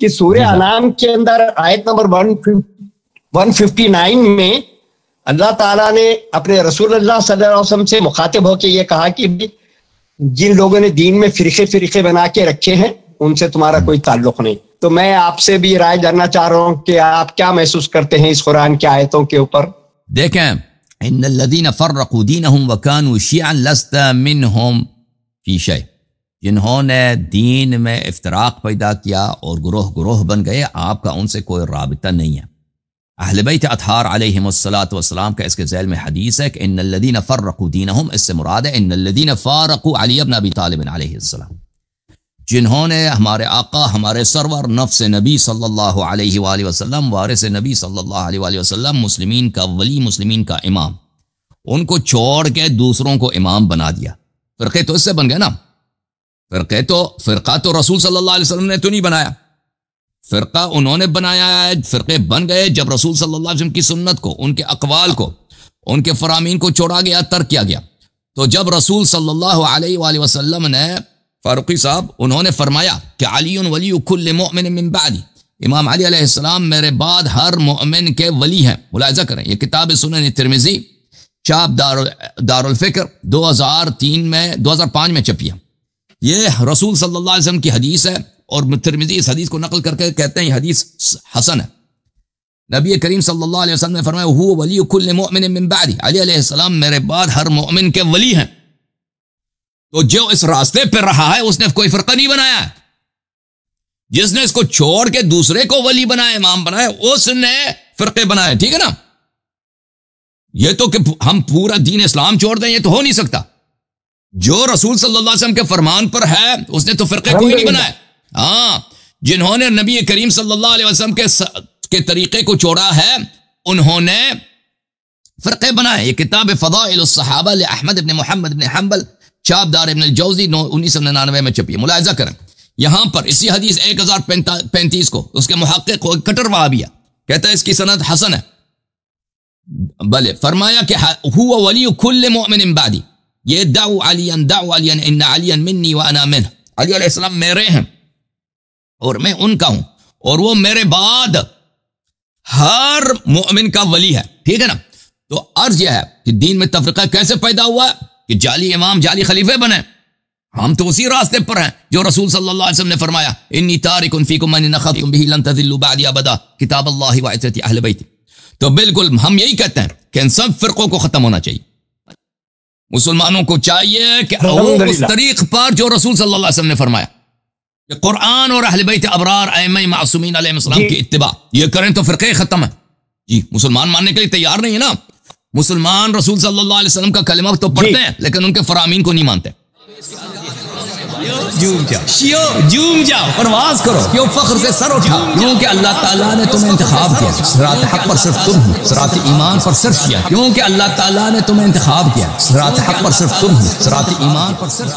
کہ سورہ انعام کے اندر آیت نمبر 159 میں اللہ تعالیٰ نے اپنے رسول اللہ صلی اللہ علیہ وسلم سے مخاطب ہو کے یہ کہا کہ جن لوگوں نے دین میں فرقے بنا کے رکھے ہیں ان سے تمہارا کوئی تعلق نہیں. تو میں آپ سے بھی رائے جاننا چاہ رہا ہوں کہ آپ کیا محسوس کرتے ہیں اس قرآن کی آیتوں کے اوپر. دیکھیں ان الذین فرقوا دینہم وکانوا شیعا لست منہم فی شیء، جنہوں نے دین میں افتراق پیدا کیا اور گروہ بن گئے، آپ کا ان سے کوئی رابطہ نہیں ہے. اہل بیت اطہار علیہم الصلاۃ والسلام کا اس کے ذیل میں حدیث ہے کہ ان الذین فرقوا دینہم، اس سے مراد ہے ان الذین فارقوا علی بن ابی طالب علیہ السلام، جنہوں نے ہمارے آقا، ہمارے سرور نفس نبی صلی اللہ علیہ وآلہ وسلم، وارث نبی صلی اللہ علیہ وآلہ وسلم، مسلمین کا ولی، مسلمین کا امام، ان کو چھوڑ کے دوسروں کو امام بنا دیا. فرقے تو اس سے بن گئے نا، فرقہ تو رسول صلی اللہ علیہ وسلم نے تو نہیں بنایا، فرقہ انہوں نے بنایا ہے. فرقے بن گئے جب رسول صلی اللہ علیہ وسلم کی سنت کو، ان کے اقوال کو، ان کے فرامین کو چھوڑا گیا، ترک کیا گیا. تو جب رسول صلی اللہ علیہ وآلہ وسلم نے، فاروقی صاحب انہوں نے فرمایا کہ علی ولی کل مؤمن من بعدی، امام علی علیہ السلام میرے بعد ہر مؤمن کے ولی ہیں. ملاحظہ کریں، یہ کتاب سنن ترمذی چاپ دار الفکر 2005 میں چھپی ہے. یہ رسول صلی اللہ علیہ وسلم کی حدیث ہے اور ترمذی اس حدیث کو نقل کر کے کہتے ہیں یہ حدیث حسن ہے. نبی کریم صلی اللہ علیہ وسلم نے فرمایا هو ولی کل مؤمن من بعدی، علی علیہ السلام میرے بعد ہر مؤمن کے ولی ہیں. تو جو اس راستے پہ رہا ہے اس نے کوئی فرقہ نہیں بنایا ہے. جس نے اس کو چھوڑ کے دوسرے کو ولی بنایا، امام بنایا، اس نے فرقے بنائے. ٹھیک ہے نا؟ یہ تو کہ ہم پورا دین اسلام چھوڑ دیں، یہ تو ہو نہیں سکتا. جو رسول صلی اللہ علیہ وسلم کے فرمان پر ہے اس نے تو فرقے کوئی نہیں بنائے. ہاں، جنہوں نے نبی کریم صلی اللہ علیہ وسلم کے طریقے کو چھوڑا ہے انہوں نے فرقے بنائے. یہ کتاب فضائل الصحابہ لأحمد بن محمد بن حنبل چاپ دار ابن الجوزی 1999 میں چھپی ہے. ملاحظہ کریں یہاں پر اسی حدیث 1035 کو اس کے محقق کٹر وہابیہ کہتا ہے اس کی سند حسن ہے. بلے فرمایا کہ هو ولی کل مؤمن بعدی، یہ دعو علیا ان علیا منی وانا منہ، علی علیہ السلام میرے ہیں اور میں ان کا ہوں، اور وہ میرے بعد ہر مؤمن کا ولی ہے. ٹھیک ہے نا؟ تو عرض یہ ہے کہ دین میں تفرقہ کیسے پیدا ہوا کہ جعلی امام، جعلی خلیفے بنے. ہم تو اسی راستے پر ہیں جو رسول صلی اللہ علیہ وسلم نے فرمایا انی تارک فیکم من اخذتم به لن تضلوا بعدی ابدا، کتاب اللہ وعترت اہل بیت. تو بالکل ہم یہی کہتے ہیں کہ ان سب فرقوں کو ختم ہونا چاہیے. مسلمانوں کو چاہیے کہ اس طریق پر جو رسول صلی اللہ علیہ وسلم نے فرمایا کہ قرآن اور اہل بیت ابرار ائمہ معصومین علیہ السلام کی اتباع، یہ کریں تو فرقے ختم ہیں. جی مسلمان ماننے کے لیے تیار نہیں ہے نا. مسلمان رسول صلی اللہ علیہ وسلم کا کلمہ تو پڑھتے ہیں لیکن ان کے فرامین کو نہیں مانتے. جوم جاؤ پرواز کرو، کیوں فخر سے سر اٹھاؤ، کیونکہ اللہ تعالیٰ نے تمہیں انتخاب کیا. صراط حق پر صرف تم ہو، صراط ایمان پر صرف کیا، کیونکہ اللہ تعالیٰ نے تمہیں انتخاب کیا. صراط حق پر صرف تم ہو، صراط ایمان پر صرف